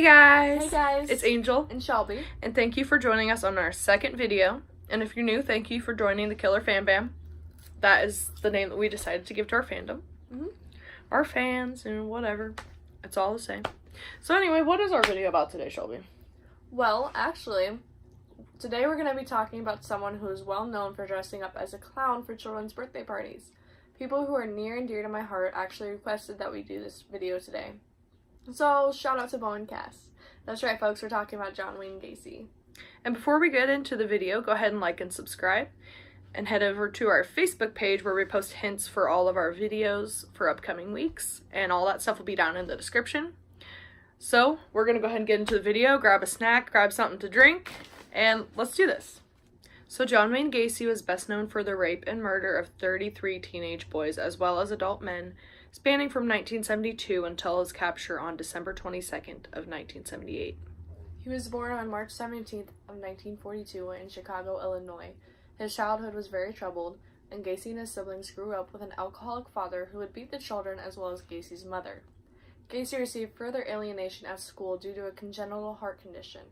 Hey guys! Hey guys! It's Angel and Shelby. and thank you for joining us on our second video. And if you're new, thank you for joining the Killer Fan Bam. That is the name that we decided to give to our fandom. Our fans and whatever. It's all the same. So anyway, what is our video about today, Shelby? Well, actually, today we're going to be talking about someone who is well known for dressing up as a clown for children's birthday parties. People who are near and dear to my heart actually requested that we do this video today. So, shout out to Bo and Cass. That's right, folks, we're talking about John Wayne Gacy. And before we get into the video, go ahead and like and subscribe. And head over to our Facebook page where we post hints for all of our videos for upcoming weeks. And all that stuff will be down in the description. So, we're going to go ahead and get into the video, grab a snack, grab something to drink, and let's do this. So John Wayne Gacy was best known for the rape and murder of 33 teenage boys as well as adult men, spanning from 1972 until his capture on December 22nd of 1978. He was born on March 17th of 1942 in Chicago, Illinois. His childhood was very troubled, and Gacy and his siblings grew up with an alcoholic father who would beat the children as well as Gacy's mother. Gacy received further alienation at school due to a congenital heart condition,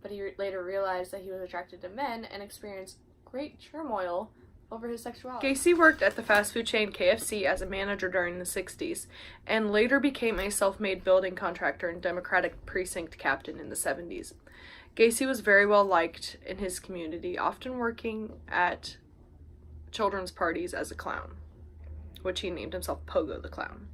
but he later realized that he was attracted to men and experienced great turmoil over his sexuality. Gacy worked at the fast food chain KFC as a manager during the 60s, and later became a self-made building contractor and Democratic precinct captain in the 70s. Gacy was very well liked in his community, often working at children's parties as a clown, which he named himself Pogo the Clown.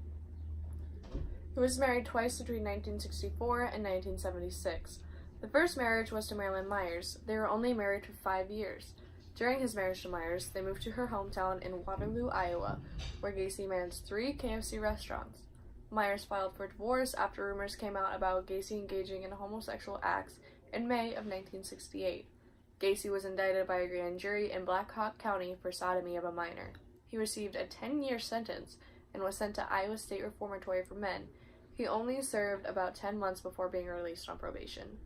He was married twice between 1964 and 1976. The first marriage was to Marilyn Myers. They were only married for 5 years. During his marriage to Myers, they moved to her hometown in Waterloo, Iowa, where Gacy managed 3 KFC restaurants. Myers filed for divorce after rumors came out about Gacy engaging in homosexual acts in May of 1968. Gacy was indicted by a grand jury in Black Hawk County for sodomy of a minor. He received a 10-year sentence and was sent to Iowa State Reformatory for Men. He only served about 10 months before being released on probation.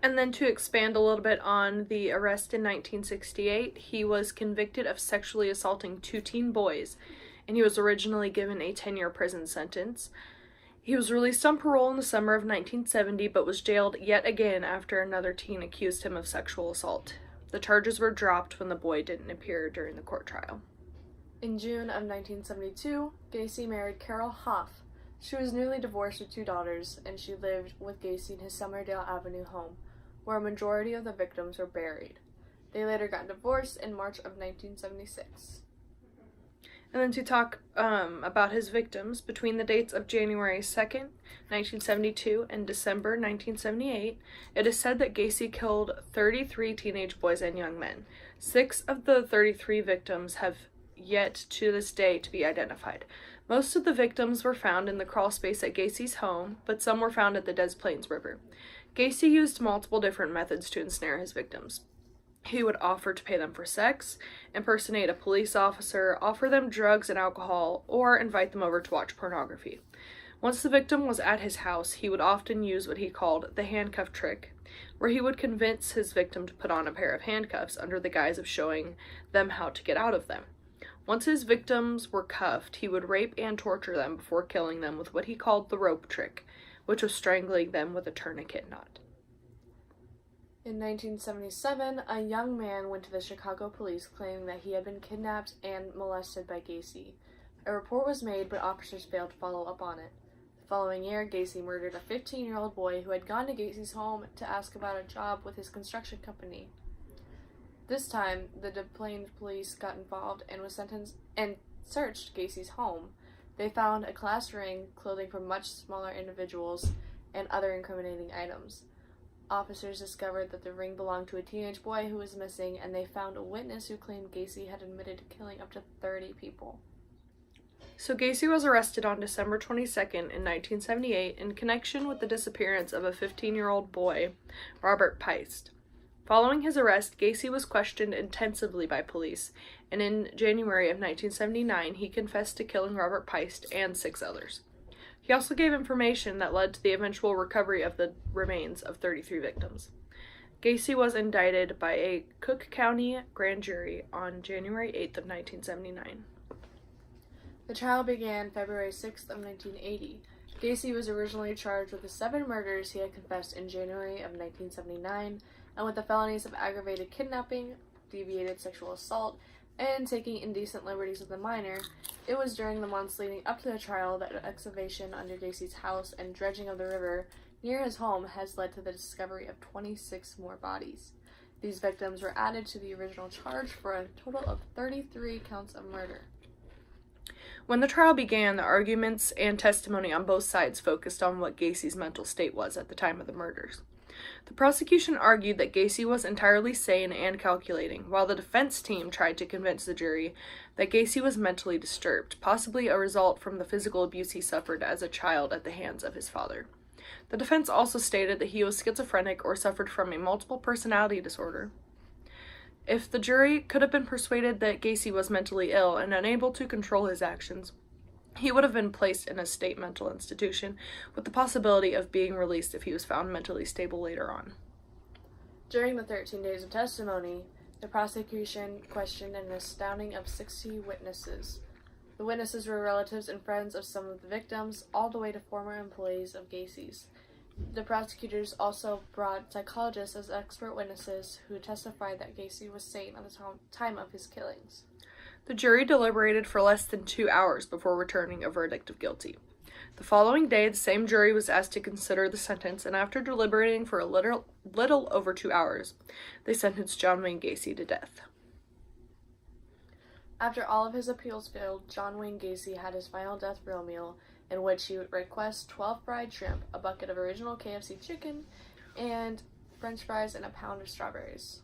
And then to expand a little bit on the arrest in 1968, he was convicted of sexually assaulting 2 teen boys, and he was originally given a 10-year prison sentence. He was released on parole in the summer of 1970, but was jailed yet again after another teen accused him of sexual assault. The charges were dropped when the boy didn't appear during the court trial. In June of 1972, Gacy married Carol Hoff. She was newly divorced with 2 daughters, and she lived with Gacy in his Summerdale Avenue home, where a majority of the victims were buried. They later got divorced in March of 1976. And then to talk about his victims, between the dates of January 2nd, 1972 and December 1978, it is said that Gacy killed 33 teenage boys and young men. 6 of the 33 victims have yet to this day to be identified. Most of the victims were found in the crawl space at Gacy's home, but some were found at the Des Plaines River. Gacy used multiple different methods to ensnare his victims. He would offer to pay them for sex, impersonate a police officer, offer them drugs and alcohol, or invite them over to watch pornography. Once the victim was at his house, he would often use what he called the handcuff trick, where he would convince his victim to put on a pair of handcuffs under the guise of showing them how to get out of them. Once his victims were cuffed, he would rape and torture them before killing them with what he called the rope trick, which was strangling them with a tourniquet knot. In 1977, a young man went to the Chicago police claiming that he had been kidnapped and molested by Gacy. A report was made, but officers failed to follow up on it. The following year, Gacy murdered a 15-year-old boy who had gone to Gacy's home to ask about a job with his construction company. This time, the Des Plaines police got involved and searched Gacy's home. They found a class ring, clothing from much smaller individuals, and other incriminating items. Officers discovered that the ring belonged to a teenage boy who was missing, and they found a witness who claimed Gacy had admitted to killing up to 30 people. So Gacy was arrested on December 22nd in 1978 in connection with the disappearance of a 15-year-old boy, Robert Peist. Following his arrest, Gacy was questioned intensively by police, and in January of 1979, he confessed to killing Robert Peist and 6 others. He also gave information that led to the eventual recovery of the remains of 33 victims. Gacy was indicted by a Cook County grand jury on January 8th of 1979. The trial began February 6th of 1980. Gacy was originally charged with the 7 murders he had confessed in January of 1979, and with the felonies of aggravated kidnapping, deviated sexual assault, and taking indecent liberties with a minor. It was during the months leading up to the trial that excavation under Gacy's house and dredging of the river near his home has led to the discovery of 26 more bodies. These victims were added to the original charge for a total of 33 counts of murder. When the trial began, the arguments and testimony on both sides focused on what Gacy's mental state was at the time of the murders. The prosecution argued that Gacy was entirely sane and calculating, while the defense team tried to convince the jury that Gacy was mentally disturbed, possibly a result from the physical abuse he suffered as a child at the hands of his father. The defense also stated that he was schizophrenic or suffered from a multiple personality disorder. If the jury could have been persuaded that Gacy was mentally ill and unable to control his actions, he would have been placed in a state mental institution with the possibility of being released if he was found mentally stable later on. During the 13 days of testimony, the prosecution questioned an astounding of 60 witnesses. The witnesses were relatives and friends of some of the victims, all the way to former employees of Gacy's. The prosecutors also brought psychologists as expert witnesses who testified that Gacy was sane at the time of his killings. The jury deliberated for less than 2 hours before returning a verdict of guilty. The following day, the same jury was asked to consider the sentence, and after deliberating for a little over 2 hours, they sentenced John Wayne Gacy to death. After all of his appeals failed, John Wayne Gacy had his final death row meal, in which he would request 12 fried shrimp, a bucket of original KFC chicken, and French fries and a pound of strawberries.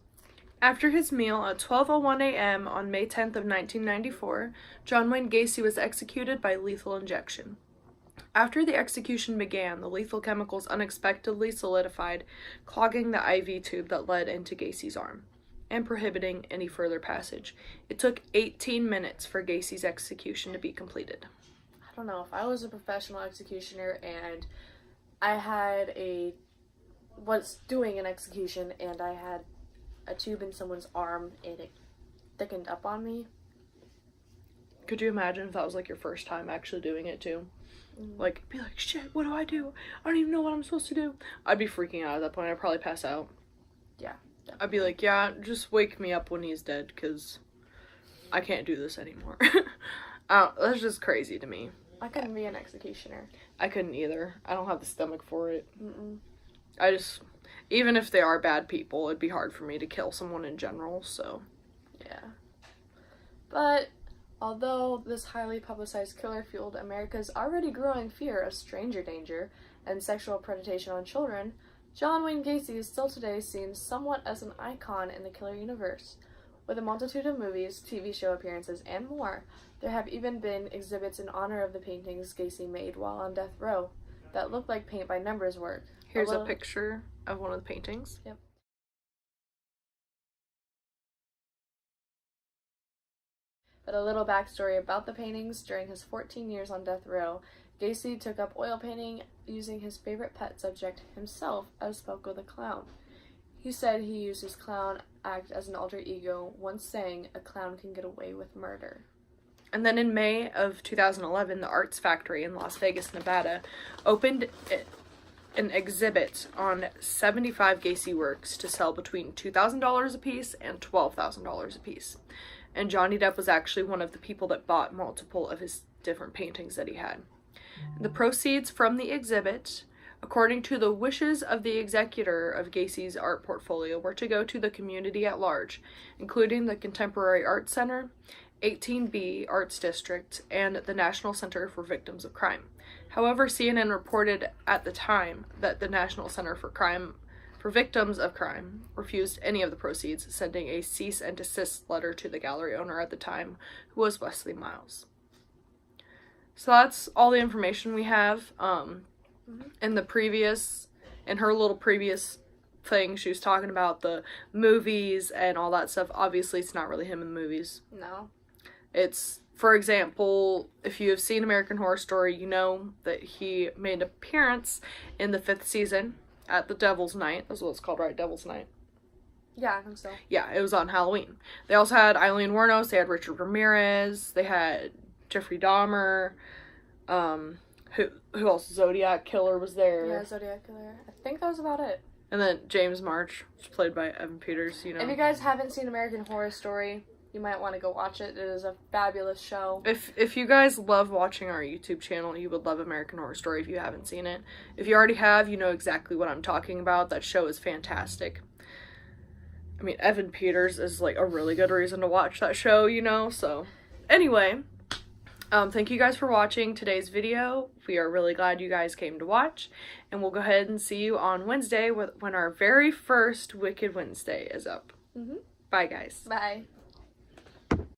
After his meal at 12:01 a.m. on May 10th of 1994, John Wayne Gacy was executed by lethal injection. After the execution began, the lethal chemicals unexpectedly solidified, clogging the IV tube that led into Gacy's arm, and prohibiting any further passage. It took 18 minutes for Gacy's execution to be completed. I don't know, if I was a professional executioner and was doing an execution and I had a tube in someone's arm and it thickened up on me. Could you imagine if that was like your first time actually doing it too? Like, be like, shit, what do? I don't even know what I'm supposed to do. I'd be freaking out at that point. I'd probably pass out. Yeah, definitely. I'd be like, yeah, just wake me up when he's dead, because I can't do this anymore. That's just crazy to me. I couldn't be an executioner. I couldn't either. I don't have the stomach for it. Mm-mm. Even if they are bad people, it'd be hard for me to kill someone in general, so. Yeah. But although this highly publicized killer fueled America's already growing fear of stranger danger and sexual predation on children, John Wayne Gacy is still today seen somewhat as an icon in the killer universe. With a multitude of movies, TV show appearances, and more, there have even been exhibits in honor of the paintings Gacy made while on death row that look like paint-by-numbers work. Here's a picture of one of the paintings. Yep. But a little backstory about the paintings. During his 14 years on death row, Gacy took up oil painting using his favorite pet subject himself as Poco the Clown. He said he used his clown act as an alter ego, once saying, "A clown can get away with murder." And then in May of 2011, the Arts Factory in Las Vegas, Nevada, opened an exhibit on 75 Gacy works to sell between $2,000 a piece and $12,000 a piece. And Johnny Depp was actually one of the people that bought multiple of his different paintings that he had. The proceeds from the exhibit, according to the wishes of the executor of Gacy's art portfolio, were to go to the community at large, including the Contemporary Art Center, 18B Arts District, and the National Center for Victims of Crime. However, CNN reported at the time that the National Center for Victims of Crime refused any of the proceeds, sending a cease and desist letter to the gallery owner at the time, who was Wesley Miles. So that's all the information we have. In her little previous thing, she was talking about the movies and all that stuff. Obviously, it's not really him in the movies. No. It's, for example, if you have seen American Horror Story, you know that he made an appearance in the 5th season at the Devil's Night. That's what it's called, right? Devil's Night. Yeah, I think so. Yeah, it was on Halloween. They also had Eileen Wuornos, they had Richard Ramirez, they had Jeffrey Dahmer, Who else? Zodiac Killer was there. Yeah, Zodiac Killer. I think that was about it. And then James March, was played by Evan Peters, you know. If you guys haven't seen American Horror Story, you might want to go watch it. It is a fabulous show. If you guys love watching our YouTube channel, you would love American Horror Story if you haven't seen it. If you already have, you know exactly what I'm talking about. That show is fantastic. I mean, Evan Peters is, like, a really good reason to watch that show, you know, so. Anyway, thank you guys for watching today's video. We are really glad you guys came to watch, and we'll go ahead and see you on Wednesday when our very first Wicked Wednesday is up. Mm-hmm. Bye, guys. Bye.